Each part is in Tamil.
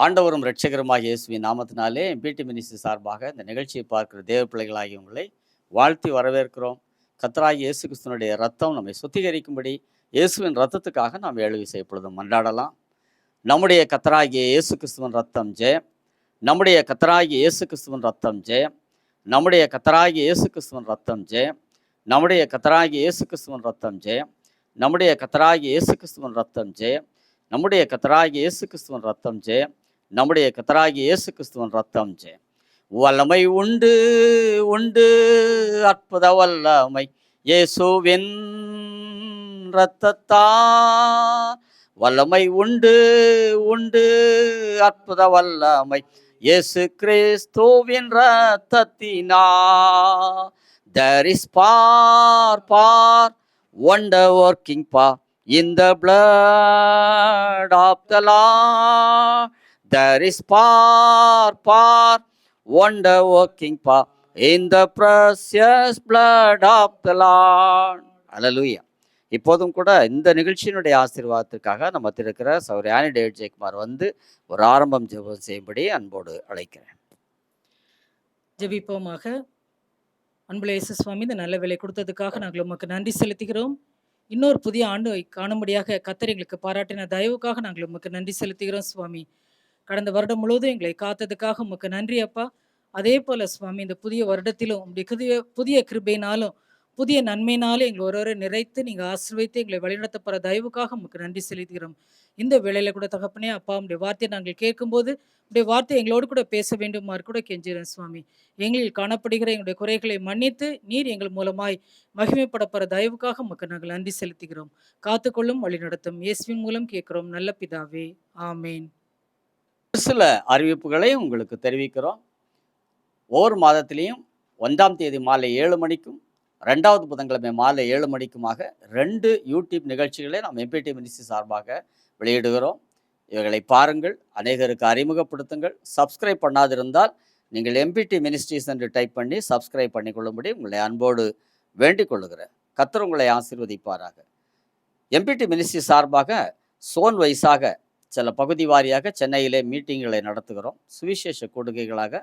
ஆண்டவரும் இரட்சகருமாகிய இயேசுவின் நாமத்தினாலே பிடி மினிஸ்ட்ரி சார்பாக இந்த நிகழ்ச்சியை பார்க்கிற தேவ பிள்ளைகளாகிய உங்களை வாழ்த்தி வரவேற்கிறோம். கர்த்தராகிய இயேசு கிறிஸ்துவினுடைய ரத்தம் நம்மை சுத்திகரிக்கும்படி இயேசுவின் ரத்தத்துக்காக நாம் எழுவி செய்யப்பொழுதும் மன்றாடலாம். நம்முடைய கர்த்தராகிய இயேசு கிறிஸ்துவின் ரத்தம் ஜெயம். நம்முடைய கர்த்தராகிய இயேசு கிறிஸ்துவின் ரத்தம் ஜெயம். நம்முடைய கர்த்தராகிய இயேசு கிறிஸ்துவின் ரத்தம் ஜெயம். நம்முடைய கர்த்தராகிய இயேசு கிறிஸ்துவின் ரத்தம் ஜெயம். நம்முடைய கர்த்தராகிய இயேசு கிறிஸ்துவின் ரத்தம் ஜெயம். நம்முடைய கர்த்தராகிய இயேசு கிறிஸ்துவின் ரத்தம் ஜெயம். நம்முடைய கர்த்தராகிய இயேசு கிறிஸ்துவின் ரத்தம் ஜெயம். வல்லமை உண்டு உண்டு அற்புத வல்லமை இயேசுவின் இரத்தத்தா. வல்லமை உண்டு உண்டு அற்புத வல்லமை இயேசு கிறிஸ்துவின் இரத்தத்தினா. There is power, wonder working power in the blood of the Lord. There is power, wonder working power in the precious blood of the Lord. Hallelujah. இப்போதும் கூட இந்த நிகழ்ச்சியினுடைய ஆசீர்வாதத்திற்காக நம்ம இருக்கிற சகோதரி ஆனி டேவிட் ஜெயக்குமார் வந்து ஒரு ஆரம்பம் ஜெபம் செய்யும்படி அன்போடு அழைக்கிறேன். ஜெபிப்போமாக. அன்புள்ள இயேசு சுவாமி, இந்த நல்ல வேலை கொடுத்ததுக்காக நாங்கள் உமக்கு நன்றி செலுத்துகிறோம். இன்னொரு புதிய ஆண்டு காணும்படியாக கர்த்தர் எங்களுக்கு பாராட்டின தயவுக்காக நாங்கள் உமக்கு நன்றி செலுத்துகிறோம் சுவாமி. கடந்த வருடம் முழுவதும் எங்களை காத்ததுக்காக உமக்கு நன்றி அப்பா. அதே போல சுவாமி, இந்த புதிய வருடத்திலும் உங்களுடைய புதிய கிருபையினாலும் புதிய நன்மையினாலும் எங்களை ஒருவரை நிறைத்து நீங்கள் ஆசீர்வதித்து எங்களை வழிநடத்த போகிற தயவுக்காக உமக்கு நன்றி செலுத்துகிறோம். இந்த வேளையில கூட தகப்பனே அப்பா, உடைய வார்த்தையை நாங்கள் கேட்கும்போது உடைய வார்த்தை எங்களோடு கூட பேச வேண்டுமாறு கூட கெஞ்சுகிறேன் சுவாமி. எங்களில் காணப்படுகிற எங்களுடைய குறைகளை மன்னித்து நீர் எங்கள் மூலமாய் மகிமைப்பட போகிற தயவுக்காக உமக்கு நாங்கள் நன்றி செலுத்துகிறோம். காத்துக்கொள்ளும் வழி நடத்தும் இயேசுவின் மூலம் கேட்கிறோம் நல்ல பிதாவே, ஆமேன். சில அறிவிப்புகளை உங்களுக்கு தெரிவிக்கிறோம். ஒவ்வொரு மாதத்திலையும் 1ஆம் தேதி மாலை 7 மணிக்கும் 2வது புதன்கிழமை மாலை 7 மணிக்குமாக 2 யூடியூப் நிகழ்ச்சிகளை நாம் எம்பிடி மினிஸ்ட்ரி சார்பாக வெளியிடுகிறோம். இவைகளை பாருங்கள், அநேகருக்கு அறிமுகப்படுத்துங்கள். சப்ஸ்கிரைப் பண்ணாதிருந்தால் நீங்கள் எம்பிடி மினிஸ்ட்ரிஸ் என்று டைப் பண்ணி சப்ஸ்கிரைப் பண்ணிக்கொள்ளும்படி உங்களை அன்போடு வேண்டிக் கொள்ளுகிறேன். கர்த்தர் உங்களை ஆசீர்வதிப்பாராக. எம்பிடி மினிஸ்ட்ரி சார்பாக சோன் வைஸாக சில பகுதி வாரியாக சென்னையிலே மீட்டிங்களை நடத்துகிறோம். சுவிசேஷ கூடுகைகளாக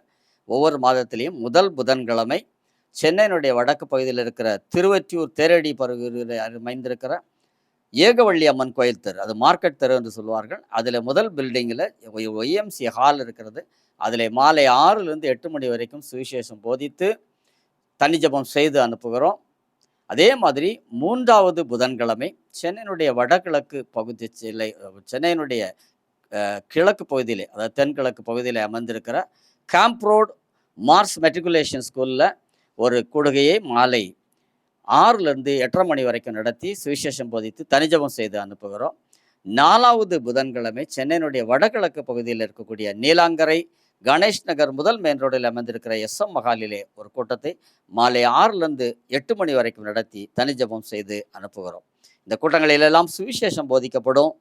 ஒவ்வொரு மாதத்திலையும் முதல் புதன்கிழமை சென்னையினுடைய வடக்கு பகுதியில் இருக்கிற திருவற்றியூர் தேரடி பகுதியில் அமைந்திருக்கிற ஏகவள்ளி அம்மன் கோயில் தெரு, அது மார்க்கெட் தெரு என்று சொல்வார்கள். அதில் முதல் பில்டிங்கில் ஒய்எம்சி ஹால் இருக்கிறது. அதில் மாலை 6லிருந்து 8 மணி வரைக்கும் சுவிசேஷம் போதித்து தனி ஜெபம் செய்து அனுப்புகிறோம். அதே மாதிரி 3வது புதன்கிழமை சென்னையினுடைய வடகிழக்கு பகுதி சென்னையினுடைய கிழக்கு பகுதியிலே, அதாவது தென்கிழக்கு பகுதியில் அமைந்திருக்கிற கேம்ப் ரோட் மார்ஸ் மெட்ரிகுலேஷன் ஸ்கூலில் ஒரு கூடுகையை மாலை 6லிருந்து 8:30 மணி வரைக்கும் நடத்தி சுவிசேஷம் போதித்து தனிஜபம் செய்து அனுப்புகிறோம். 4வது புதன்கிழமை சென்னையினுடைய வடகிழக்கு பகுதியில் இருக்கக்கூடிய நீலாங்கரை கணேஷ் நகர் முதல் மெயின் ரோடில் அமைந்திருக்கிற SM மஹாலிலே ஒரு கூட்டத்தை மாலை 6லிருந்து 8 மணி வரைக்கும் நடத்தி தனிஜபம் செய்து அனுப்புகிறோம். இந்த கூட்டங்களிலெல்லாம் சுவிசேஷம் போதிக்கப்படும்.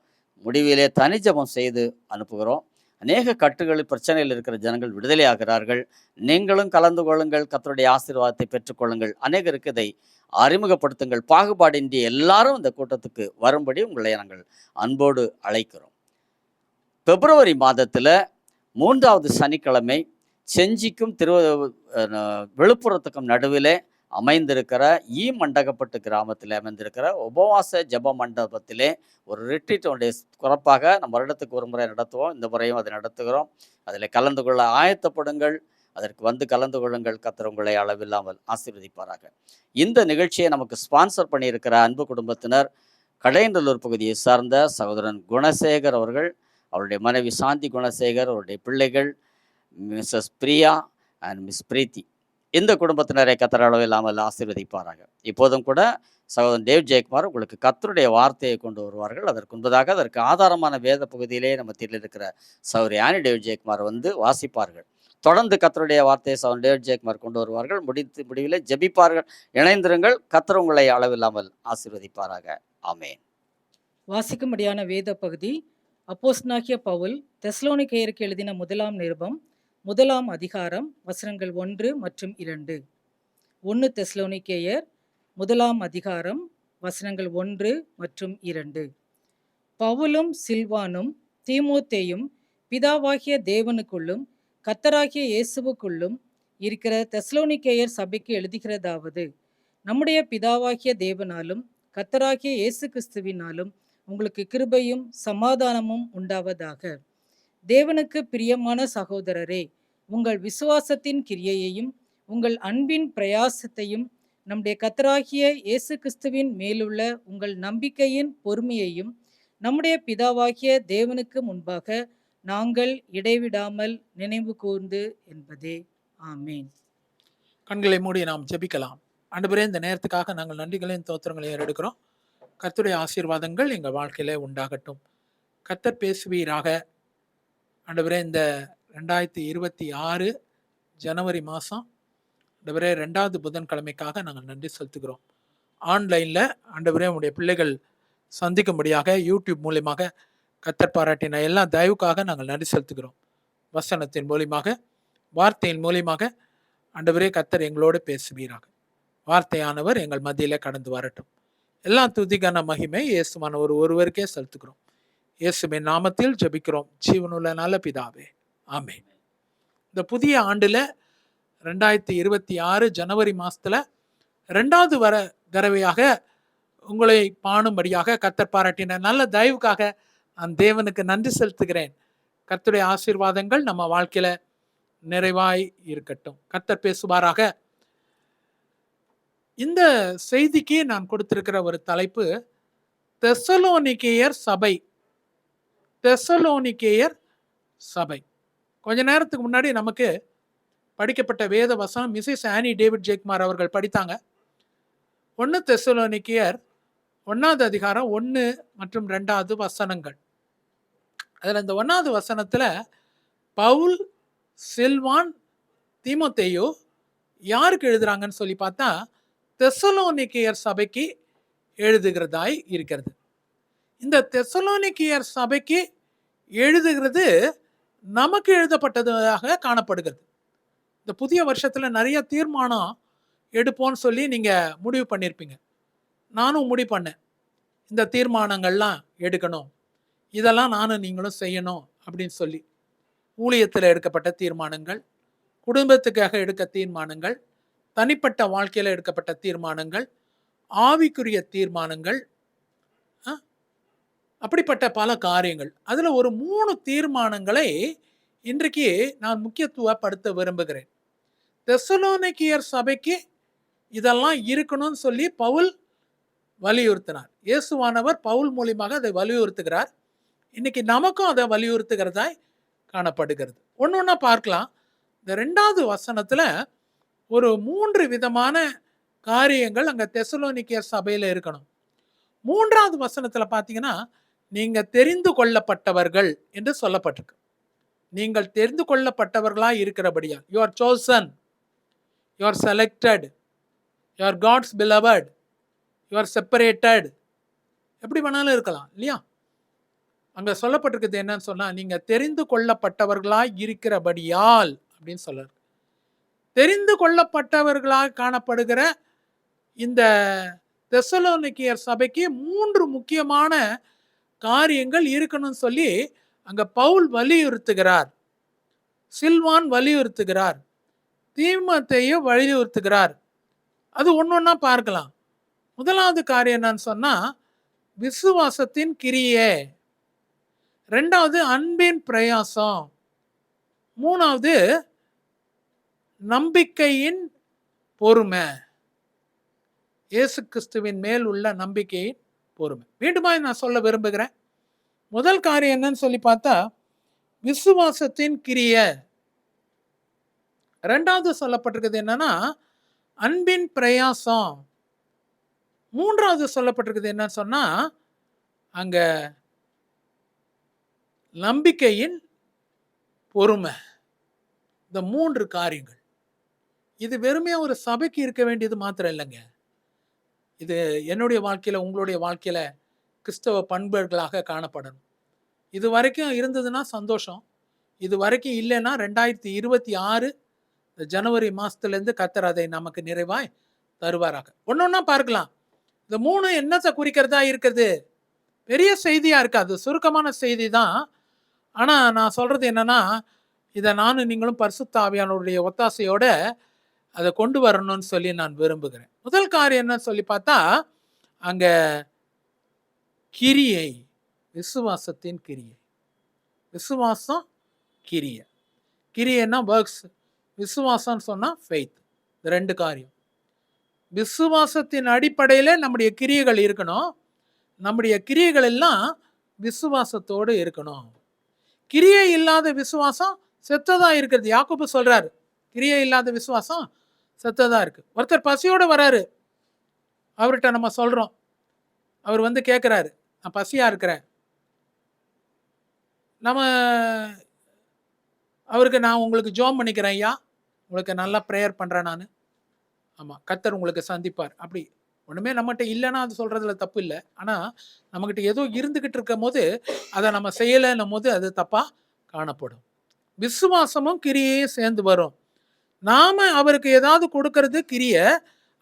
முடிவிலே தனிஜபம் செய்து அனுப்புகிறோம். அநேக கட்டுகளில் பிரச்சனையில் இருக்கிற ஜனங்கள் விடுதலை ஆகிறார்கள். நீங்களும் கலந்து கொள்ளுங்கள், கர்த்தருடைய ஆசீர்வாதத்தை பெற்றுக்கொள்ளுங்கள். அநேகருக்கு இதை அறிமுகப்படுத்துங்கள். பாகுபாடின்றி எல்லாரும் இந்த கூட்டத்துக்கு வரும்படி உங்களை நாங்கள் அன்போடு அழைக்கிறோம். பிப்ரவரி மாதத்தில் 3வது சனிக்கிழமை செஞ்சிக்கும் விழுப்புரத்துக்கும் நடுவில் அமைந்திருக்கிற மண்டகப்பட்டு கிராமத்தில் அமைந்திருக்கிற உபவாச ஜப மண்டபத்திலே ஒரு ரிட்ரீட் ஒன்றை சிறப்பாக நம்ம வருடத்துக்கு ஒரு முறை நடத்துவோம். இந்த முறையும் அதை நடத்துகிறோம். அதில் கலந்து கொள்ள ஆயத்தப்படுங்கள். அதற்கு வந்து கலந்து கொள்ளுங்கள். கர்த்தர் உங்களை அளவில்லாமல் ஆசீர்வதிப்பாராக. இந்த நிகழ்ச்சியை நமக்கு ஸ்பான்சர் பண்ணியிருக்கிற அன்பு குடும்பத்தினர் கடையநல்லூர் பகுதியை சார்ந்த சகோதரன் குணசேகர் அவர்கள், அவருடைய மனைவி சாந்தி குணசேகர், அவருடைய பிள்ளைகள் மிஸ்ஸஸ் பிரியா அண்ட் மிஸ் பிரீத்தி, இந்த குடும்பத்தினரை கர்த்தர் அளவில்லாமல் ஆசீர்வதிப்பாராக. இப்போதும் கூட சகோதரன் டேவிட் ஜெயக்குமார் உங்களுக்கு கர்த்தருடைய வார்த்தையை கொண்டு வருவார்கள். அதற்கு முன்பதாக அதற்கு ஆதாரமான வேத பகுதியிலே நம்ம மத்தியில் இருக்கிற சகோதரி ஆனி டேவிட் ஜெயக்குமார் வந்து வாசிப்பார்கள். தொடர்ந்து கர்த்தருடைய வார்த்தையை சகோதரன் டேவிட் ஜெயக்குமார் கொண்டு வருவார்கள். முடிவில் ஜெபிப்பார்கள். இணைந்திருங்கள். கர்த்தர் உங்களை அளவில்லாமல் ஆசீர்வதிப்பாராக. ஆமென். வாசிக்கும்படியான வேத பகுதி அப்போஸ்தலனாகிய பவுல் தெசலோனிக்கேயருக்கு எழுதின 1ஆம் நிருபம் 1ஆம் அதிகாரம் வசனங்கள் 1 மற்றும் 2. 1 தெசலோனிக்கேயர் 1ஆம் அதிகாரம் வசனங்கள் 1 மற்றும் 2. பவுலும் சில்வானும் தீமோத்தேயும் பிதாவாகிய தேவனுக்குள்ளும் கர்த்தராகிய இயேசுவுக்குள்ளும் இருக்கிற தெசலோனிக்கேயர் சபைக்கு எழுதுகிறதாவது, நம்முடைய பிதாவாகிய தேவனாலும் கர்த்தராகிய இயேசு கிறிஸ்துவினாலும் உங்களுக்கு கிருபையும் சமாதானமும் உண்டாவதாக. தேவனுக்கு பிரியமான சகோதரரே, உங்கள் விசுவாசத்தின் கிரியையையும் உங்கள் அன்பின் பிரயாசத்தையும் நம்முடைய கர்த்தராகிய இயேசு கிறிஸ்துவின் மேலுள்ள உங்கள் நம்பிக்கையின் பொறுமையையும் நம்முடைய பிதாவாகிய தேவனுக்கு முன்பாக நாங்கள் இடைவிடாமல் நினைவு கூர்ந்து என்பதே. ஆமேன். கண்களை மூடி நாம் ஜெபிக்கலாம். ஆண்டவரே, இந்த நேரத்துக்காக நாங்கள் நன்றிகளையும் தோத்திரங்களையும் ஏறெடுக்கிறோம். கர்த்தருடைய ஆசீர்வாதங்கள் எங்கள் வாழ்க்கையில உண்டாகட்டும். கர்த்தர் பேசுவீராக. ஆண்டவரே, இந்த 2026 ஜனவரி மாதம் ஆண்டவரே 2வது புதன்கிழமைக்காக நாங்கள் நன்றி செலுத்துகிறோம். ஆன்லைனில் ஆண்டவரே உங்களுடைய பிள்ளைகள் சந்திக்கும்படியாக யூடியூப் மூலியமாக கர்த்தர் பாராட்டின எல்லா தயவுக்காக நாங்கள் நன்றி செலுத்துகிறோம். வசனத்தின் மூலியமாக, வார்த்தையின் மூலியமாக ஆண்டவரே கர்த்தர் எங்களோடு பேசுவீராக. வார்த்தையானவர் எங்கள் மத்தியிலே கடந்து வரட்டும். எல்லா துதிக்கான மகிமை இயேசுவானவர் ஒருவருக்கே செலுத்துகிறோம். இயேசுவின் நாமத்தில் ஜெபிக்கிறோம் ஜீவனுள்ள நல்ல பிதாவே, ஆமென். இந்த புதிய ஆண்டுல 2026 ஜனவரி மாசத்துல 2வது தடவையாக உங்களை காணும்படியாக கர்த்தர் பாராட்டின நல்ல தயவுக்காக நான் தேவனுக்கு நன்றி செலுத்துகிறேன். கர்த்தருடைய ஆசீர்வாதங்கள் நம்ம வாழ்க்கையில நிறைவாய் இருக்கட்டும். கர்த்தர் பேசுவாராக. இந்த செய்திக்கு நான் கொடுத்திருக்கிற ஒரு தலைப்பு தெசலோனிக்கேயர் சபை. தெசலோனிக்கேயர் சபை. கொஞ்ச நேரத்துக்கு முன்னாடி நமக்கு படிக்கப்பட்ட வேத வசனம் மிஸ்ஸஸ் ஆனி டேவிட் ஜெயக்குமார் அவர்கள் படித்தாங்க. 1 தெசலோனிக்கேயர் 1வது அதிகாரம் 1 மற்றும் 2வது வசனங்கள். அதில் இந்த 1வது வசனத்துல பவுல், சில்வான், தீமோத்தேயு யாருக்கு எழுதுறாங்கன்னு சொல்லி பார்த்தா தெசலோனிக்கேயர் சபைக்கு எழுதுகிறதாய் இருக்கிறது. இந்த தெசலோனிக்கேயர் சபைக்கு எழுதுகிறது நமக்கு எழுதப்பட்டதாக காணப்படுகிறது. இந்த புதிய வருஷத்துல நிறைய தீர்மானம் எடுப்போம்னு சொல்லி நீங்க முடிவு பண்ணியிருப்பீங்க. நானும் முடிவு பண்ணேன். இந்த தீர்மானங்கள்லாம் எடுக்கணும், இதெல்லாம் நானும் நீங்களும் செய்யணும் அப்படின்னு சொல்லி. ஊழியத்தில் எடுக்கப்பட்ட தீர்மானங்கள், குடும்பத்துக்காக எடுக்க தீர்மானங்கள், தனிப்பட்ட வாழ்க்கையில் எடுக்கப்பட்ட தீர்மானங்கள், ஆவிக்குரிய தீர்மானங்கள், அப்படிப்பட்ட பல காரியங்கள். அதில் ஒரு 3 தீர்மானங்களை இன்றைக்கு நான் முக்கியத்துவப்படுத்த விரும்புகிறேன். தெசலோனிக்கேயர் சபைக்கு இதெல்லாம் இருக்கணும்னு சொல்லி பவுல் வலியுறுத்தினார். இயேசுவானவர் பவுல் மூலியமாக அதை வலியுறுத்துகிறார். இன்னைக்கு நமக்கும் அதை வலியுறுத்துகிறதாய் காணப்படுகிறது. ஒன்னொன்னா பார்க்கலாம். இந்த 2வது வசனத்துல ஒரு 3 விதமான காரியங்கள் அங்க தெசலோனிக்கேயர் சபையில இருக்கணும். 3வது வசனத்துல பாத்தீங்கன்னா, நீங்க தெரிந்து கொள்ளப்பட்டவர்கள் என்று சொல்லப்பட்டிருக்கு. நீங்கள் தெரிந்து கொள்ளப்பட்டவர்களா இருக்கிறபடியா, you are chosen, you are selected, you are God's beloved, you are separated, எப்படி வேணாலும் இருக்கலாம் இல்லையா? அங்க சொல்லப்பட்டிருக்கிறது என்னன்னு சொன்னா, நீங்க தெரிந்து கொள்ளப்பட்டவர்களாய் இருக்கிறபடியால் அப்படின்னு சொல்றாரு. தெரிந்து கொள்ளப்பட்டவர்களாக காணப்படுகிற இந்த தெசலோனிக்கேயர் சபைக்கு 3 முக்கியமான காரியங்கள் இருக்கணும்னு சொல்லி அங்க பவுல் வலியுறுத்துகிறார். சில்வான் வலியுறுத்துகிறார். தீமோத்தேயு வலியுறுத்துகிறார். அது ஒன்னொன்னா பார்க்கலாம். முதலாவது காரியம் என்னன்னு சொன்னா, விசுவாசத்தின் கிரியே. 2வது அன்பின் பிரயாசம். 3வது நம்பிக்கையின் பொறுமை. இயேசு கிறிஸ்துவின் மேல் உள்ள நம்பிக்கையின் பொறுமை. மீண்டுமா நான் சொல்ல விரும்புகிறேன். முதல் காரியம் என்னன்னு சொல்லி பார்த்தா விசுவாசத்தின் கிரியை. 2வது சொல்லப்பட்டிருக்கிறது என்னன்னா அன்பின் பிரயாசம். 3வது சொல்லப்பட்டிருக்கிறது என்னன்னு சொன்னா அங்க நம்பிக்கையின் பொறுமை. இந்த 3 காரியங்கள். இது வெறுமையா ஒரு சபைக்கு இருக்க வேண்டியது மாத்திரம் இல்லைங்க. இது என்னுடைய வாழ்க்கையில, உங்களுடைய வாழ்க்கையில கிறிஸ்தவ பண்புகளாக காணப்படணும். இது வரைக்கும் இருந்ததுன்னா சந்தோஷம். இது வரைக்கும் இல்லைன்னா 2026 ஜனவரி மாசத்துலேருந்து கர்த்தர் அதை நமக்கு நிறைவாய் தருவாராக. ஒன்னொன்னா பார்க்கலாம். இந்த 3 என்னத்தை குறிக்கிறதா இருக்குது? பெரிய செய்தியா இருக்காது, சுருக்கமான செய்தி தான். ஆனால் நான் சொல்கிறது என்னென்னா, இதை நானும் நீங்களும் பரிசுத்த ஆவியானவருடைய ஒத்தாசையோட அதை கொண்டு வரணும்னு சொல்லி நான் விரும்புகிறேன். முதல் காரியம் என்னன்னு சொல்லி பார்த்தா, அங்கே கிரியை, விசுவாசத்தின் கிரியை. விசுவாசம், கிரியை. கிரியைன்னா ஒர்க்ஸ், விசுவாசம்னு சொன்னால் ஃபெய்த். இந்த 2 காரியம். விசுவாசத்தின் அடிப்படையில் நம்முடைய கிரியைகள் இருக்கணும். நம்முடைய கிரியைகள் எல்லாம் விசுவாசத்தோடு இருக்கணும். கிரியை இல்லாத விசுவாசம் செத்ததா இருக்கிறது. யாக்கோபு சொல்றாரு, கிரியை இல்லாத விசுவாசம் செத்ததா இருக்கு. ஒருத்தர் பசியோட வராரு, அவர்கிட்ட நம்ம சொல்றோம், அவர் வந்து கேட்குறாரு, நான் பசியா இருக்கிறேன். நம்ம அவருக்கு, நான் உங்களுக்கு ஜோம் பண்ணிக்கிறேன் ஐயா, உங்களுக்கு நல்லா ப்ரேயர் பண்ணுறேன் நான், ஆமாம் கர்த்தர் உங்களுக்கு சந்திப்பார். அப்படி ஒன்றுமே நம்மகிட்ட இல்லைன்னா அது சொல்கிறதுல தப்பு இல்லை. ஆனால் நம்மக்கிட்ட ஏதோ இருந்துக்கிட்டு இருக்கும் போது அதை நம்ம செய்யலைன்னும் போது அது தப்பாக காணப்படும். விசுவாசமும் கிரியையும் சேர்ந்து வரும். நாம் அவருக்கு ஏதாவது கொடுக்கறது கிரியை,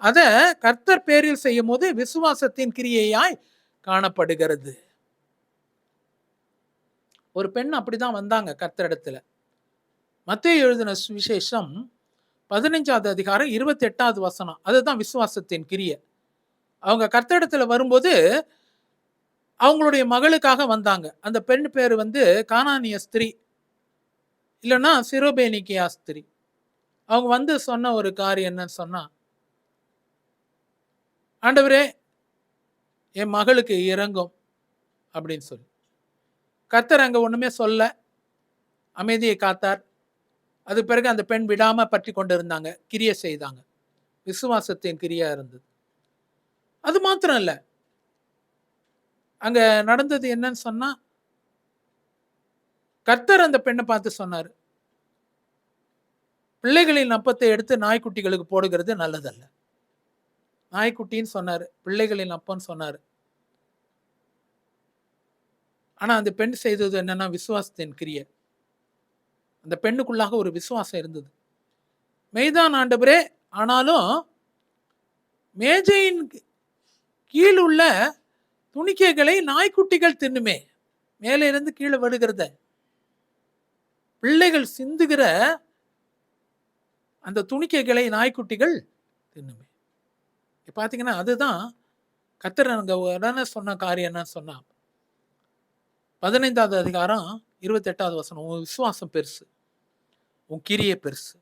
அதை கர்த்தர் பேரில் செய்யும் போது விசுவாசத்தின் கிரியையாய் காணப்படுகிறது. ஒரு பெண் அப்படிதான் வந்தாங்க கர்த்தரிடத்துல. மத்தேயு எழுதின சுவிசேஷம் 15வது அதிகாரம் 28வது வசனம். அதுதான் விசுவாசத்தின் கிரியை. அவங்க கர்த்தரிடத்துல வரும்போது அவங்களுடைய மகளுக்காக வந்தாங்க. அந்த பெண் பேர் வந்து கானானிய ஸ்திரீ, இல்லைன்னா சிரோபேனிக்கியா ஸ்திரீ. அவங்க வந்து சொன்ன ஒரு காரியம் என்னன்னு சொன்னா, ஆண்டவரே என் மகளுக்கு இறங்கும் அப்படின்னு சொல்லி. கர்த்தர் அங்க ஒண்ணுமே சொல்ல, அமைதியை காத்தார். அது பிறகு அந்த பெண் விடாம பற்றி கொண்டு இருந்தாங்க, கிரியை செய்தாங்க. விசுவாசத்தின் கிரியா இருந்தது. அது மாத்திரம் இல்ல, அங்க நடந்தது என்னன்னு சொன்னா, கர்த்தர் அந்த பெண்ணை பார்த்து சொன்னார், பிள்ளைகளின் அப்பத்தை எடுத்து நாய்க்குட்டிகளுக்கு போடுகிறது நல்லதல்ல. நாய்க்குட்டின்னு சொன்னாரு, பிள்ளைகளின் அப்பன்னு சொன்னாரு. ஆனா அந்த பெண் செய்தது என்னன்னா விசுவாசத்தின் கிரியை. அந்த பெண்ணுக்குள்ளாக ஒரு விசுவாசம் இருந்தது. மெய்தான் ஆண்டவரே, ஆனாலும் மேஜையின் கீழ் உள்ள துணிக்கைகளை நாய்க்குட்டிகள் தின்னுமே, மேலே இருந்து கீழே விடுகிறத, பிள்ளைகள் சிந்துகிற அந்த துணிக்கைகளை நாய்க்குட்டிகள் தின்னுமே. பார்த்தீங்கன்னா அதுதான் கர்த்தர் அங்க உடனே சொன்ன காரியம் என்ன சொன்னா, 15வது அதிகாரம் 28வது வசனம். உன் விசுவாசம் பெருசு, உன் கிரியை பெருசு.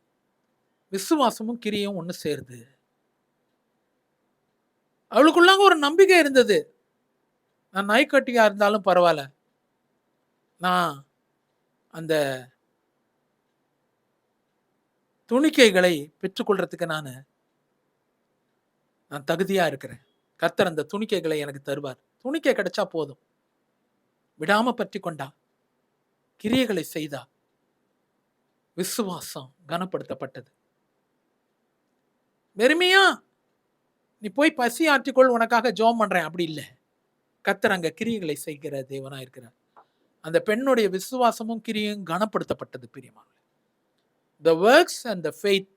விசுவாசமும் கிரியும் ஒன்று சேருது. அவளுக்குள்ளாக ஒரு நம்பிக்கை இருந்தது, நான் நாய்க்கட்டியா இருந்தாலும் பரவாயில்ல, நான் அந்த துணிக்கைகளை பெற்றுக்கொள்றதுக்கு நான் தகுதியா இருக்கிறேன். கர்த்தர் அந்த துணிக்கைகளை எனக்கு தருவார். துணிக்கை கிடைச்சா போதும். விடாம பற்றி கொண்டா, கிரியைகளை செய்தா, விசுவாசம் கனப்படுத்தப்பட்டது. வெறுமையா நீ போய் பசி ஆற்றிக்கொள், உனக்காக ஜெபம் பண்றேன், அப்படி இல்லை. கர்த்தர் அங்க கிரியைகளை செய்கிற தேவனா இருக்கிறார். அந்த பெண்ணுடைய விசுவாசமும் கிரியையும் கனப்படுத்தப்பட்டது. பிரியமானவர்களே, the works and the faith.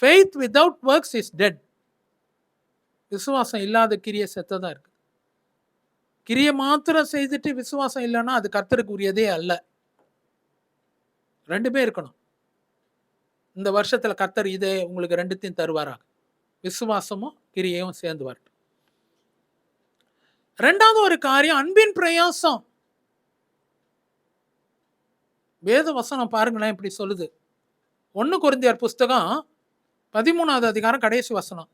Faith without works is dead. விசுவாசம் இல்லாத கிரியை செத்ததா இருக்கு. கிரியை மாத்திரம் செய்துட்டு விசுவாசம் இல்லைன்னா அது கர்த்தருக்கு உரியதே அல்ல. ரெண்டுமே இருக்கணும். இந்த வருஷத்துல கர்த்தர் இதே உங்களுக்கு ரெண்டுத்தையும் தருவாராக. விசுவாசமும் கிரியையும் சேர்ந்து வரட்டும். ரெண்டாவது ஒரு காரியம், அன்பின் பிரயாசம். வேத வசனம் பாருங்களேன் இப்படி சொல்லுது. 1 கொரிந்தியர் புஸ்தகம் 13வது அதிகாரம் கடைசி வசனம்.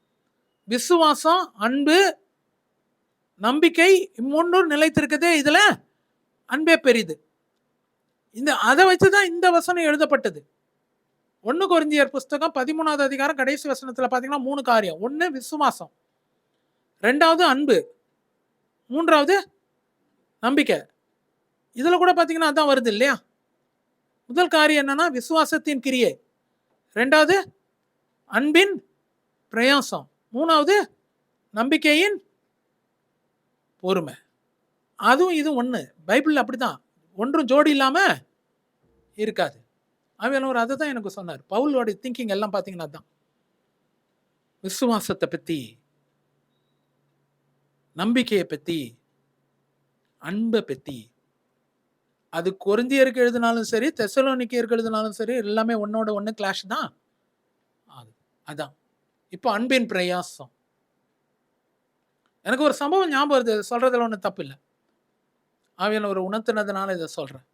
விசுவாசம், அன்பு, நம்பிக்கை இம்மூன்றும் நிலைத்திருக்குதே, இதுல அன்பே பெரிது. அதை வச்சுதான் இந்த வசனம் எழுதப்பட்டது. 1 கொரிந்தியர் புஸ்தகம் 13வது அதிகாரம் கடைசி வசனத்துல பாத்தீங்கன்னா 3 காரியம். 1 விசுவாசம், 2வது அன்பு, 3வது நம்பிக்கை. இதுல கூட பாத்தீங்கன்னா அதான் வருது இல்லையா? முதல் காரியம் என்னன்னா விசுவாசத்தின் கிரியை, 2வது அன்பின் பிரயாசம், 3வது நம்பிக்கையின் பொறுமை. அதுவும் இது ஒண்ணு. பைபிள் அப்படிதான், ஒன்றும் ஜோடி இல்லாம இருக்காது. அவர் அதை தான் எனக்கு சொன்னார். பவுலோட திங்கிங் எல்லாம் பார்த்தீங்கன்னா தான் விசுவாசத்தை பத்தி, நம்பிக்கையை பத்தி, அன்பை பத்தி. அது கொரிந்தியருக்கு எழுதினாலும் சரி, தெசலோனிக்கேயருக்கு எழுதினாலும் சரி, எல்லாமே ஒன்னோட ஒன்று கிளாஷ் தான் ஆகுது. அதான் இப்போ அன்பின் பிரயாசம். எனக்கு ஒரு சம்பவம் ஞாபகம் வருது, சொல்றதுல ஒன்றும் தப்பு இல்லை. ஆவியானவர் உணர்த்தினதுனால இதை சொல்றேன்.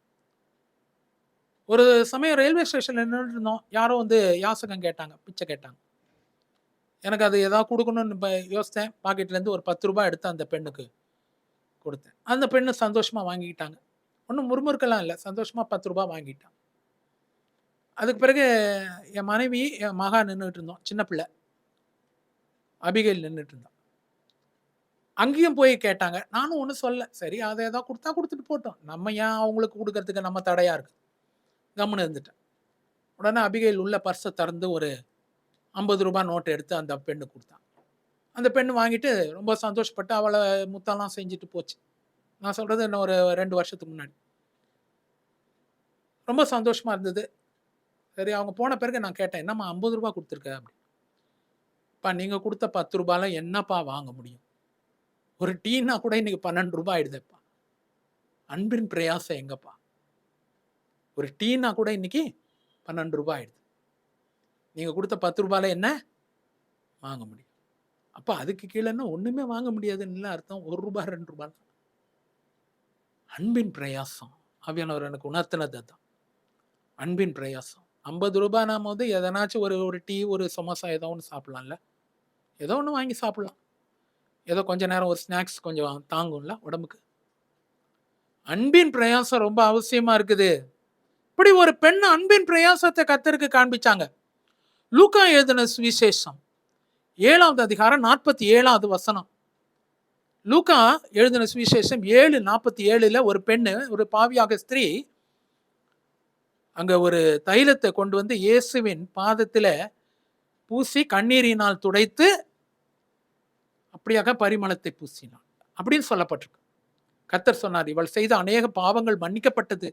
ஒரு சமயம் ரயில்வே ஸ்டேஷன்ல நின்றுட்டு இருந்தோம். யாரோ வந்து யாசகம் கேட்டாங்க, பிச்சை கேட்டாங்க. எனக்கு அது ஏதாவது கொடுக்கணும்னு யோசித்தேன். பாக்கெட்லேருந்து ஒரு 10 ரூபாய் எடுத்து அந்த பெண்ணுக்கு கொடுத்தேன். அந்த பெண்ணு சந்தோஷமா வாங்கிக்கிட்டாங்க. ஒன்றும் முறுமுறுக்கெல்லாம் இல்லை, சந்தோஷமா 10 ரூபாய் வாங்கிட்டான். அதுக்கு பிறகு என் மனைவி, என் மகா நின்றுட்டு இருந்தோம். சின்ன பிள்ளை அபிகைல் நின்றுட்டு இருந்தான். அங்கேயும் போய் கேட்டாங்க. நானும் ஒன்றும் சொல்ல. சரி, அதை ஏதாவது கொடுத்தா கொடுத்துட்டு போட்டோம். நம்ம ஏன் அவங்களுக்கு கொடுக்கறதுக்கு நம்ம தடையா இருக்கு. கம்முன்னு இருந்துட்டேன். உடனே அபிகைல் உள்ள பர்ஸை திறந்து ஒரு 50 ரூபாய் நோட்டை எடுத்து அந்த பெண்ணு கொடுத்தான். அந்த பெண்ணு வாங்கிட்டு ரொம்ப சந்தோஷப்பட்டு அவளை முத்தெல்லாம் செஞ்சுட்டு போச்சு. நான் சொல்றது இன்னும் ஒரு 2 வருஷத்துக்கு முன்னாடி. ரொம்ப சந்தோஷமா இருந்தது. சரி, அவங்க போன பிறகு நான் கேட்டேன், என்னம்மா 50 ரூபாய் கொடுத்துருக்க அப்படி. பா, நீங்க கொடுத்த 10 ரூபாயில என்னப்பா வாங்க முடியும்? ஒரு டீனா கூட இன்னைக்கு 12 ரூபாய் ஆயிடுதுப்பா. அன்பின் பிரயாசம் எங்கப்பா? ஒரு டீனா கூட இன்னைக்கு 12 ரூபாய் ஆயிடுது. நீங்க கொடுத்த 10 ரூபாயில என்ன வாங்க முடியும்? அப்ப அதுக்கு கீழேன்னா ஒண்ணுமே வாங்க முடியாதுன்னு அர்த்தம். 1 ரூபாய் 2 ரூபாய். அன்பின் பிரயாசம் ஆவியானவர் எனக்கு உணர்த்தினது அதுதான். அன்பின் பிரயாசம். 50 ரூபாய் நாம வந்து எதனாச்சும் ஒரு டீ, ஒரு சமோசா ஏதோ ஒன்று சாப்பிடலாம்ல. ஏதோ ஒன்று வாங்கி சாப்பிடலாம். ஏதோ கொஞ்ச நேரம் ஒரு ஸ்நாக்ஸ் கொஞ்சம் தாங்கும்ல உடம்புக்கு. அன்பின் பிரயாசம் ரொம்ப அவசியமா இருக்குது. இப்படி ஒரு பெண் அன்பின் பிரயாசத்தை கர்த்தருக்கு காண்பிச்சாங்க. லூக்கா எழுதின சுவிசேஷம் 7வது அதிகாரம் 47வது வசனம். லூக்கா எழுதின சுவிசேஷம் 7:47 ஒரு பெண்ணு, ஒரு பாவியாக ஸ்திரீ அங்க ஒரு தைலத்தை கொண்டு வந்து இயேசுவின் பாதத்துல பூசி கண்ணீரினால் துடைத்து அப்படியாக பரிமளத்தை பூசினாள் அப்படின்னு சொல்லப்பட்டிருக்கு. கர்த்தர் சொன்னார், இவள் செய்த அநேக பாவங்கள் மன்னிக்கப்பட்டது,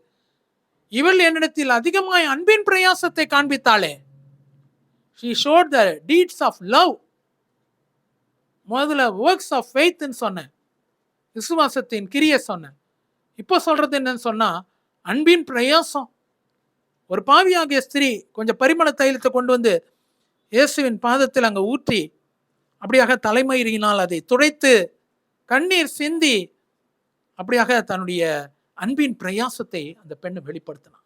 இவள் என்னிடத்தில் அதிகமாய் அன்பின் பிரயாசத்தை காண்பித்தாளே. She showed the deeds of love. முதல்ல works of faith ன்னு சொன்னேன், விசுவாசத்தின் கிரியை சொன்னேன். இப்போ சொல்றது என்னன்னு சொன்னா அன்பின் பிரயாசம். ஒரு பாவியாகிய ஸ்திரீ கொஞ்சம் பரிமள தைலத்தை கொண்டு வந்து இயேசுவின் பாதத்தில் அங்க ஊற்றி அப்படியாக தலைமயிரினால் அதை துடைத்து கண்ணீர் சிந்தி அப்படியாக தன்னுடைய அன்பின் பிரயாசத்தை அந்த பெண்ணு வெளிப்படுத்தினான்.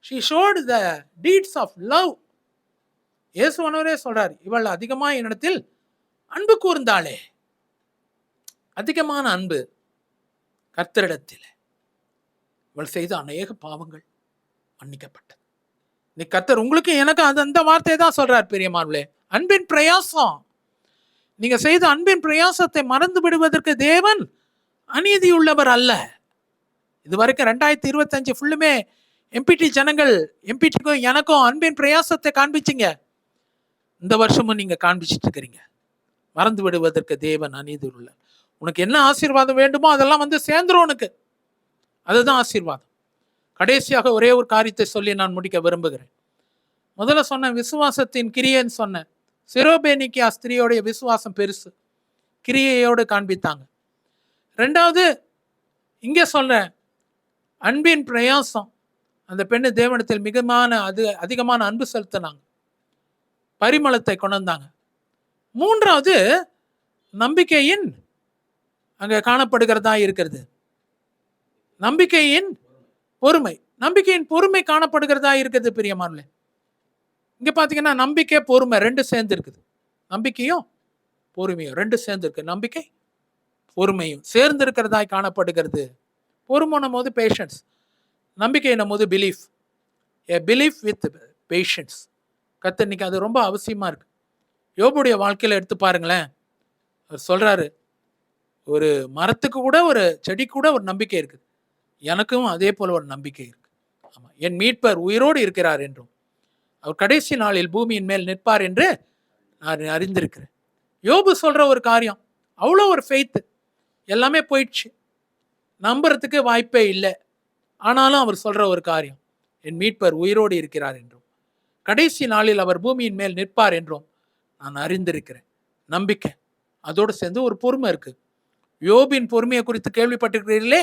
She showed the deeds of love. இயேசுவானவரே சொல்றார், இவள் அதிகமா என்னிடத்தில் அன்பு கூர்ந்தாளே. அதிகமான அன்பு கர்த்தரிடத்தில். இவள் செய்த அநேக பாவங்கள் மன்னிக்கப்பட்டது. நீ கர்த்தர் உங்களுக்கு எனக்கு அந்த வார்த்தையை தான் சொல்றார் பிரியமானவர்களே. அன்பின் பிரயாசம். நீங்க செய்த அன்பின் பிரயாசத்தை மறந்து விடுவதற்கு தேவன் அநீதி உள்ளவர் அல்ல. இது வரைக்கும் 2025 ஃபுல்லுமே எம்பிடி ஜனங்கள், எம்பிடிக்கும் எனக்கும் அன்பின் பிரயாசத்தை காண்பிச்சிங்க. இந்த வருஷமும் நீங்க காண்பிச்சிட்டு இருக்கிறீங்க. மறந்து விடுவதற்கு தேவன் அநீதி உள்ள. உனக்கு என்ன ஆசீர்வாதம் வேண்டுமோ அதெல்லாம் வந்து சேர்ந்துரும் உனக்கு. அதுதான் ஆசீர்வாதம். கடைசியாக ஒரே ஒரு காரியத்தை சொல்லி நான் முடிக்க விரும்புகிறேன். முதல்ல சொன்ன விசுவாசத்தின் கிரியைன்னு சொன்னேன். சிரோபேனிக்கியா ஸ்திரீயோடைய விசுவாசம் பெருசு, கிரியையோடு காண்பித்தாங்க. ரெண்டாவது இங்கே சொல்றேன், அன்பின் பிரயாசம். அந்த பெண்ணு தேவனிடத்தில் அதிகமான அன்பு செலுத்தினாங்க, பரிமளத்தை கொண்டு வந்தாங்க. மூன்றாவது நம்பிக்கையின் அங்க காணப்படுகிறதா இருக்கிறது. நம்பிக்கையின் பொறுமை. நம்பிக்கையின் பொறுமை காணப்படுகிறதா இருக்கிறது பிரியமானவர்களே. இங்க பாத்தீங்கன்னா நம்பிக்கை பொறுமை ரெண்டு சேர்ந்து இருக்குது. நம்பிக்கையும் பொறுமையும் ரெண்டு சேர்ந்து இருக்கு. நம்பிக்கை பொறுமையும் சேர்ந்து இருக்கிறதாய் காணப்படுகிறது. பொறுமைன்னும் போது பேஷன்ஸ், நம்பிக்கைன்னும் போது belief. A belief with patience. கர்த்தர் இன்னைக்கு அது ரொம்ப அவசியமா இருக்கு. யோபுடைய வாழ்க்கையில எடுத்து பாருங்களேன். அவர் சொல்றாரு, ஒரு மரத்துக்கு கூட, ஒரு செடிக்கு கூட ஒரு நம்பிக்கை இருக்குது. எனக்கும் அதே போல ஒரு நம்பிக்கை இருக்கு. ஆமா, என் மீட்பர் உயிரோடு இருக்கிறார் என்றும் அவர் கடைசி நாளில் பூமியின் மேல் நிற்பார் என்று நான் அறிந்திருக்கிறேன். யோபு சொல்ற ஒரு காரியம், அவ்வளோ ஒரு ஃபெய்த். எல்லாமே போயிடுச்சு, நம்புறதுக்கு வாய்ப்பே இல்லை. ஆனாலும் அவர் சொல்ற ஒரு காரியம், என் மீட்பர் உயிரோடு இருக்கிறார் என்றும் கடைசி நாளில் அவர் பூமியின் மேல் நிற்பார் என்றும் நான் அறிந்திருக்கிறேன். நம்பிக்கை, அதோடு சேர்ந்து ஒரு பொறுமை இருக்கு. யோபின் பொறுமையை குறித்து கேள்விப்பட்டிருக்கிறீர்களே,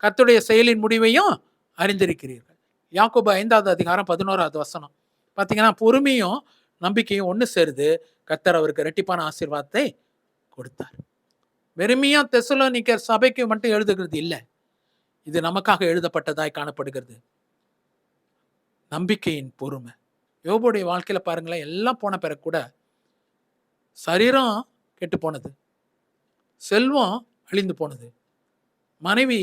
கர்த்தருடைய செயலின் முடிவையும் அறிந்திருக்கிறீர்கள். யாக்கோபு 5வது அதிகாரம் 11வது வசனம். பார்த்தீங்கன்னா, பொறுமையும் நம்பிக்கையும் ஒன்று சேருது. கர்த்தர் அவருக்கு இரட்டிப்பான ஆசீர்வாதத்தை கொடுத்தார். வெறுமையா தெசலோனிக்கர் சபைக்கு மட்டும் எழுதுகிறது இல்லை, இது நமக்காக எழுதப்பட்டதாய் காணப்படுகிறது. நம்பிக்கையின் பொறுமை. யோபுடைய வாழ்க்கையில பாருங்களேன், எல்லாம் போன பிறகு கூட சரீரம் கெட்டு போனது, செல்வம் அழிந்து போனது, மனைவி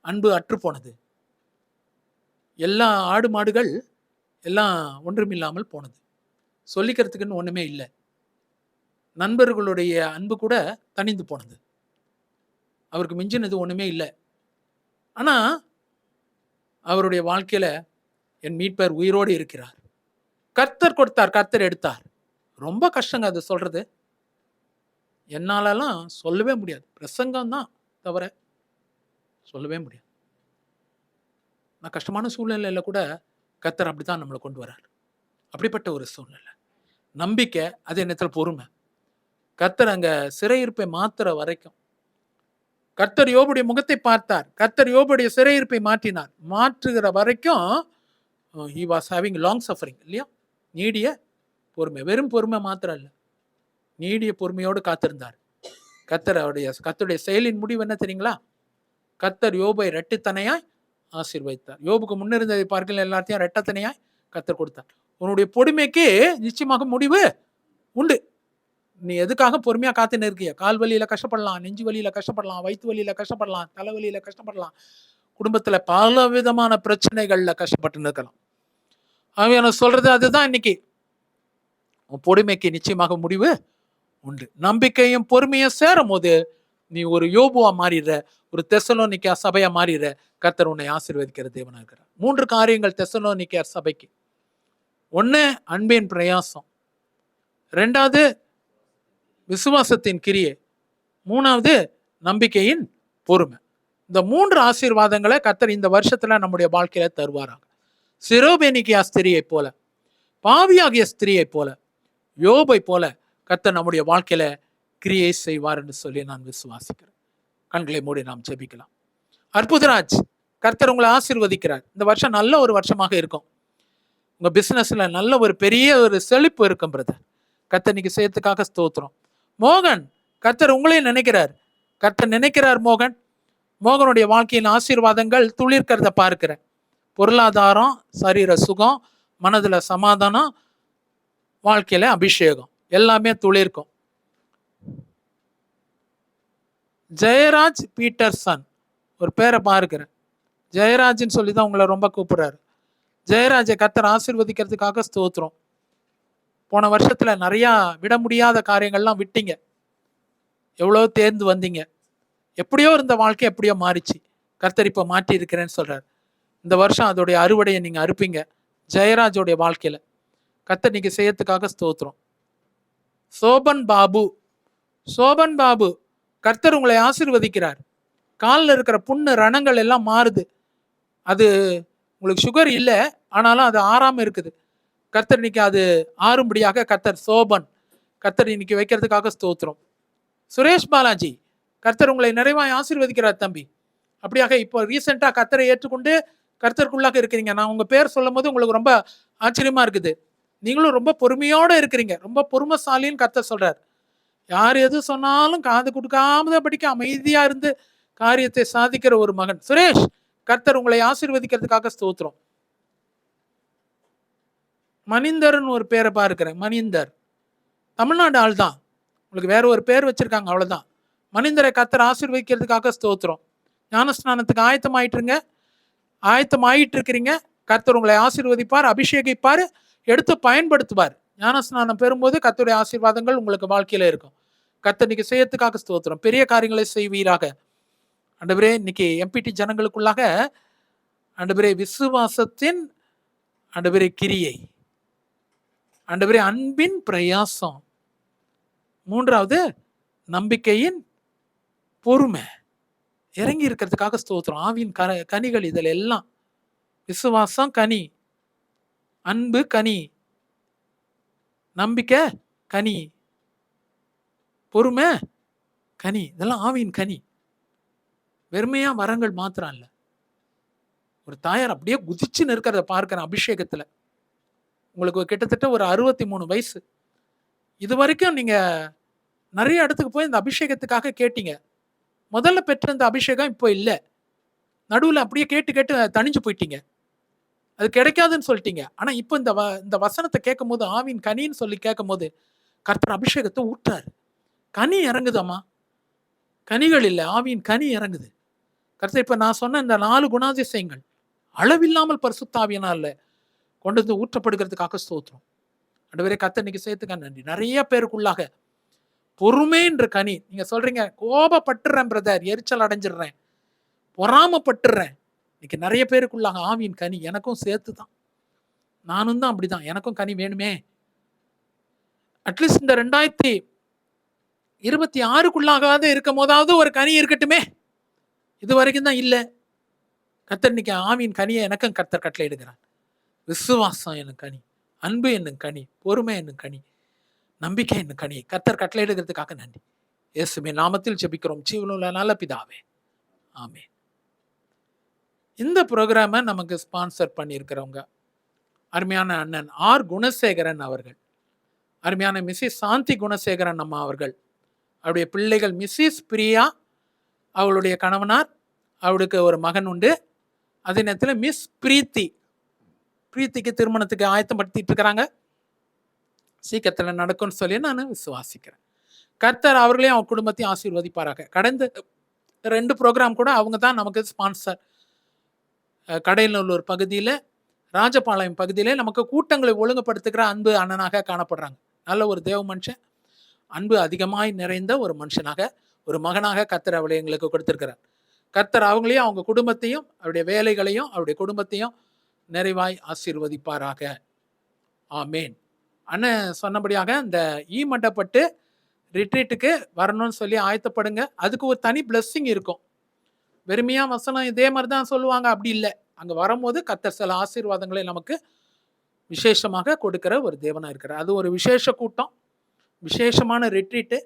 அன்பு அற்று போனது, எல்லா ஆடு மாடுகள் எல்லாம் ஒன்றுமில்லாமல் போனது, சொல்லிக்கிறதுக்குன்னு ஒண்ணுமே இல்லை, நண்பர்களுடைய அன்பு கூட தணிந்து போனது, அவருக்கு மிஞ்சினது ஒண்ணுமே இல்லை. ஆனா அவருடைய வாழ்க்கையில என் மீட்பர் உயிரோடு இருக்கிறார், கர்த்தர் கொடுத்தார், கர்த்தர் எடுத்தார். ரொம்ப கஷ்டங்க அது சொல்றது, என்னாலலாம் சொல்லவே முடியாது. பிரசங்கம் தான் தவிர சொல்லவே முடியாது. நான் கஷ்டமான சூழ்நிலையில கூட கர்த்தர் அப்படித்தான் நம்மளை கொண்டு வரார். அப்படிப்பட்ட ஒரு சூழ்நிலை, நம்பிக்கை, அதே நேரத்தில் பொறுமை. கர்த்தர் அங்க சிறையிருப்பை மாத்துற வரைக்கும், கர்த்தர் யோபுடைய முகத்தை பார்த்தார், கர்த்தர் யோபுடைய சிறையிருப்பை மாற்றினார். மாற்றுகிற வரைக்கும் he was having long suffering இல்லையா? நீடிய பொறுமை. வெறும் பொறுமை மாத்திரம் இல்லை, நீடிய பொறுமையோடு காத்திருந்தார். கர்த்தருடைய செயலின் முடிவு என்ன தெரியுங்களா? கர்த்தர் யோபை இரட்டித்தனையாய் ஆசீர்வதித்தார். யோபுக்கு முன்னிருந்ததை பார்க்கல எல்லாத்தையும் இரட்டத்தனையாய் கர்த்தர் கொடுத்தார். உன்னுடைய பொறுமைக்கு நிச்சயமாக முடிவு உண்டு. நீ எதுக்காக பொறுமையா காத்துன்னு இருக்கிய? கால் வலியில கஷ்டப்படலாம், நெஞ்சு வலியில கஷ்டப்படலாம், வயிற்று வலியில கஷ்டப்படலாம், தலைவலியில கஷ்டப்படலாம், குடும்பத்துல பல விதமான பிரச்சனைகள்ல கஷ்டப்பட்டு இருக்கலாம். அவன் சொல்றது அதுதான், இன்னைக்கு உன் பொறுமைக்கு நிச்சயமாக முடிவு உண்டு. நம்பிக்கையும் பொறுமையும் சேரும் போது நீ ஒரு யோபுவா மாறிடுற, ஒரு தெசலோனிக்கா சபையா மாறிடுற. கர்த்தர் உன்னை ஆசீர்வதிக்கிற தேவனா இருக்கிறார். 3 காரியங்கள் தெசலோனிக்கா சபைக்கு. 1 அன்பின் பிரயாசம், 2வது விசுவாசத்தின் கிரியை, 3வது நம்பிக்கையின் பொறுமை. இந்த 3 ஆசீர்வாதங்களை கர்த்தர் இந்த வருஷத்துல நம்முடைய வாழ்க்கையில தருவாராங்க. சிரோபேனிக்கியா ஸ்திரியை போல, பாவியாகிய ஸ்திரியை போல, யோபை போல கர்த்தர் நம்முடைய வாழ்க்கையில கிரியை செய்வார் என்று சொல்லி நான் விசுவாசிக்கிறேன். கண்களை மூடி நாம் ஜெபிக்கலாம். அற்புதராஜ், கர்த்தர் உங்களை ஆசீர்வதிக்கிறார். இந்த வருஷம் நல்ல ஒரு வருஷமாக இருக்கும். உங்க பிசினஸ்ல நல்ல ஒரு பெரிய ஒரு செழிப்பு இருக்கும் பிரதர். கர்த்தர் இன்னைக்கு செய்யறதுக்காக ஸ்தோத்திரம். மோகன், கர்த்தர் உங்களையும் நினைக்கிறார். கர்த்தர் நினைக்கிறார் மோகன். மோகனுடைய வாழ்க்கையின் ஆசீர்வாதங்கள் துளிர்க்கிறத பார்க்கிறேன். பொருளாதாரம், சரீர சுகம், மனதுல சமாதானம், வாழ்க்கையில அபிஷேகம் எல்லாமே துளிர்க்கும். ஜெயராஜ் பீட்டர்சன், ஒரு பேரை பார்க்கிறேன், ஜெயராஜ்னு சொல்லி தான் உங்களை ரொம்ப கூப்பிடுறாரு. ஜெயராஜை கர்த்தர் ஆசீர்வதிக்கிறதுக்காக ஸ்தோத்திரம். போன வருஷத்துல நிறைய விட முடியாத காரியங்கள்லாம் விட்டீங்க, எவ்வளோ தேர்ந்து வந்தீங்க, எப்படியோ இருந்த வாழ்க்கை எப்படியோ மாறிச்சு. கர்த்தர் இப்போ மாற்றி இருக்கிறேன்னு சொல்றாரு. இந்த வருஷம் அதோடைய அறுவடையை நீங்க அறுப்பீங்க. ஜெயராஜோடைய வாழ்க்கையில கர்த்தர் நீங்க செய்யறதுக்காக ஸ்தோத்திரம். சோபன் பாபு, சோபன் பாபு, கர்த்தர் உங்களை ஆசீர்வதிக்கிறார். காலில் இருக்கிற புண்ணு ரணங்கள் எல்லாம் மாறுது. அது உங்களுக்கு சுகர் இல்லை, ஆனாலும் அது ஆறாம இருக்குது. கர்த்தர் இன்னைக்கு அது ஆறும்படியாக கர்த்தர் சோபன் கர்த்தர் இன்னைக்கு வைக்கிறதுக்காக ஸ்தோத்திரம். சுரேஷ் பாலாஜி, கர்த்தர் உங்களை நிறைவாய் ஆசீர்வதிக்கிறார் தம்பி. அப்படியாக இப்போ ரீசெண்டாக கர்த்தரை ஏற்றுக்கொண்டு கர்த்தருக்குள்ளாக இருக்கிறீங்க. நான் உங்க பேர் சொல்லும் போது உங்களுக்கு ரொம்ப ஆச்சரியமா இருக்குது. நீங்களும் ரொம்ப பொறுமையோட இருக்கிறீங்க, ரொம்ப பொறுமைசாலின்னு கர்த்தர் சொல்றார். யார் எது சொன்னாலும் காது கொடுக்காம படிக்க அமைதியா இருந்து காரியத்தை சாதிக்கிற ஒரு மகன் சுரேஷ். கர்த்தர் உங்களை ஆசீர்வதிக்கிறதுக்காக ஸ்தோத்திரம். மணிந்தர்னு ஒரு பேரை பார்க்கிறேன். மணிந்தர் தமிழ்நாடு ஆள் தான், உங்களுக்கு வேற ஒரு பேர் வச்சிருக்காங்க அவ்வளவுதான். மணிந்தரை கர்த்தர் ஆசீர்வதிக்கிறதுக்காக ஸ்தோத்திரம். ஞானஸ்நானத்துக்கு ஆயத்தமாயிட்டு இருக்கிறீங்க. கர்த்தர் உங்களை ஆசீர்வதிப்பார், அபிஷேகிப்பார், எடுத்து பயன்படுத்துவார். ஞானஸ்நானம் பெறும்போது கர்த்தருடைய ஆசீர்வாதங்கள் உங்களுக்கு வாழ்க்கையில இருக்கும். கர்த்தர் இன்னைக்கு செய்யறதுக்காக ஸ்தோத்திரம். பெரிய காரியங்களை செய்வீராக. ஆண்டவரே, இன்னைக்கு எம்பிடி ஜனங்களுக்குள்ளாக ஆண்டவரே விசுவாசத்தின் ஆண்டவரே கிரியை, ஆண்டவரே அன்பின் பிரயாசம், 3வது நம்பிக்கையின் பொறுமை இறங்கி இருக்கிறதுக்காக ஸ்தோத்திரம். ஆவியின் கனிகள் இதில் எல்லாம் விசுவாசம் கனி, அன்பு கனி, நம்பிக்கை கனி, பொறுமை கனி, இதெல்லாம் ஆவியின் கனி. வெறுமையா வரங்கள் மாத்திரம் இல்ல, ஒரு தாயார் அப்படியே குதிச்சு நிற்கிறத பார்க்கிறேன் அபிஷேகத்துல. உங்களுக்கு கிட்டத்தட்ட ஒரு 63 வயசு. இது வரைக்கும் நீங்க நிறைய இடத்துக்கு போய் இந்த அபிஷேகத்துக்காக கேட்டீங்க. முதல்ல பெற்ற இந்த அபிஷேகம் இப்போ இல்ல. நடுவுல அப்படியே கேட்டு கேட்டு தணிஞ்சு போயிட்டீங்க. அது கிடைக்காதுன்னு சொல்லிட்டீங்க. ஆனா இப்போ இந்த வசனத்தை கேட்கும்போது, ஆவின் கனின்னு சொல்லி கேட்கும்போது, கர்த்தர் அபிஷேகத்தை ஊற்றாரு. கனி இறங்குதம்மா. கனிகள் இல்ல, ஆவியின் கனி இறங்குது. கர்த்தர் இப்ப நான் சொன்ன இந்த 4 குணாதிசயங்கள் அளவில்லாமல் பரிசுத்த ஆவியினால கொண்டு வந்து ஊற்றப்படுகிறதுக்காக ஸ்தோத்திரம். ஆண்டவரே, கர்த்தர் இன்னைக்கு சேர்த்துக்க நன்றி. நிறைய பேருக்குள்ளாக பொறுமை என்ற கனி. நீங்க சொல்றீங்க, கோபப்பட்டுறேன் பிரதர், எரிச்சல் அடைஞ்சிடுறேன், பொறாமப்பட்டுறேன். இன்னைக்கு நிறைய பேருக்குள்ளாக ஆவியின் கனி எனக்கும் சேர்த்து தான். நானும் தான் அப்படிதான். எனக்கும் கனி வேணுமே. அட்லீஸ்ட் இந்த 2026க்குள்ளாகாத இருக்கும் போதாவது ஒரு கனி இருக்கட்டுமே. இது வரைக்கும் தான் இல்லை. கர்த்தர் இன்னைக்கு ஆவியின் கனியை எனக்கும் கர்த்தர் கட்டளை இடுகிறார். விசுவாசம் என்னும் கனி, அன்பு என்னும் கனி, பொறுமை என்னும் கனி, நம்பிக்கை என்னும் கனி கர்த்தர் கட்டளை இடுகிறதுக்காக நன்றி. இயேசுவின் நாமத்தில் ஜெபிக்கிறோம் ஜீவனுள்ள நல்ல பிதாவே, ஆமென். இந்த ப்ரோக்ராமை நமக்கு ஸ்பான்சர் பண்ணியிருக்கிறவங்க அருமையான அண்ணன் ஆர் குணசேகரன் அவர்கள், அருமையான மிஸ்ஸஸ் சாந்தி குணசேகரன் அம்மா அவர்கள், அவருடைய பிள்ளைகள் மிஸ்ஸஸ் பிரியா, அவளுடைய கணவனார், அவளுக்கு ஒரு மகன் உண்டு. அதே நேரத்தில் மிஸ் பிரீத்திக்கு திருமணத்துக்கு ஆயத்தப்படுத்திட்டு இருக்கிறாங்க. சீக்கிரத்தில் நடக்கும்னு சொல்லி நான் விசுவாசிக்கிறேன். கர்த்தர் அவர்களையும் அவங்க குடும்பத்தையும் ஆசீர்வதிப்பாராக. கடந்த 2 ப்ரோக்ராம் கூட அவங்க தான் நமக்கு ஸ்பான்சர். கடையநல்லூர் பகுதியில், ராஜபாளையம் பகுதியில் நமக்கு கூட்டங்களை ஒழுங்குபடுத்துகிற அன்பு அண்ணனாக காணப்படுறாங்க. நல்ல ஒரு தேவ மனுஷன், அன்பு அதிகமாய் நிறைந்த ஒரு மனுஷனாக, ஒரு மகனாக கர்த்தர் அவளை எங்களுக்கு கொடுத்திருக்கிறார். கர்த்தர் அவங்களையும் அவங்க குடும்பத்தையும் அவருடைய வேலைகளையும் அவருடைய குடும்பத்தையும் நிறைவாய் ஆசீர்வதிப்பாராக. ஆமேன். அண்ணன் சொன்னபடியாக இந்த மண்டப்பட்டு ரிட்ரீட்டுக்கு வரணும்னு சொல்லி ஆயத்தப்படுங்க. அதுக்கு ஒரு தனி பிளெஸ்ஸிங் இருக்கும். வெறுமையா வசனம் இதே மாதிரி தான் சொல்லுவாங்க, அப்படி இல்லை. அங்கே வரும்போது கர்த்தர் சில ஆசீர்வாதங்களை நமக்கு விசேஷமாக கொடுக்கிற ஒரு தேவனாக இருக்கிறார். அது ஒரு விசேஷ கூட்டம், விசேஷமான ரிட்ரீட்டு.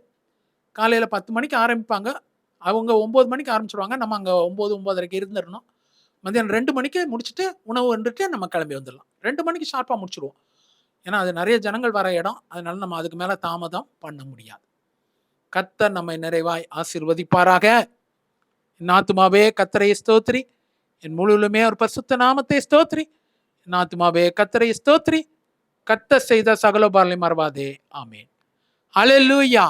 காலையில் 10 மணிக்கு ஆரம்பிப்பாங்க. அவங்க 9 மணிக்கு ஆரம்பிச்சிடுவாங்க. நம்ம அங்கே 9, 9:30 இருந்துடணும். மதியானம் 2 மணிக்கு முடிச்சுட்டு உணவு வந்துட்டு நம்ம கிளம்பி வந்துடலாம். 2 மணிக்கு ஷார்ப்பாக முடிச்சிடுவோம். ஏன்னா அது நிறைய ஜனங்கள் வர இடம். அதனால நம்ம அதுக்கு மேலே தாமதம் பண்ண முடியாது. கர்த்தர் நம்மை நிறைவாய் ஆசீர்வதிப்பாராக. என் ஆத்துமாவே கர்த்தரை ஸ்தோத்திரி, என் முழுவதுமே ஒரு பரிசுத்த நாமத்தை ஸ்தோத்திரி. என் ஆத்துமாவே கர்த்தரை ஸ்தோத்திரி, கர்த்தர் செய்த சகல உபகாரங்களையும் மறவாதே. ஆமென். ஹல்லேலூயா.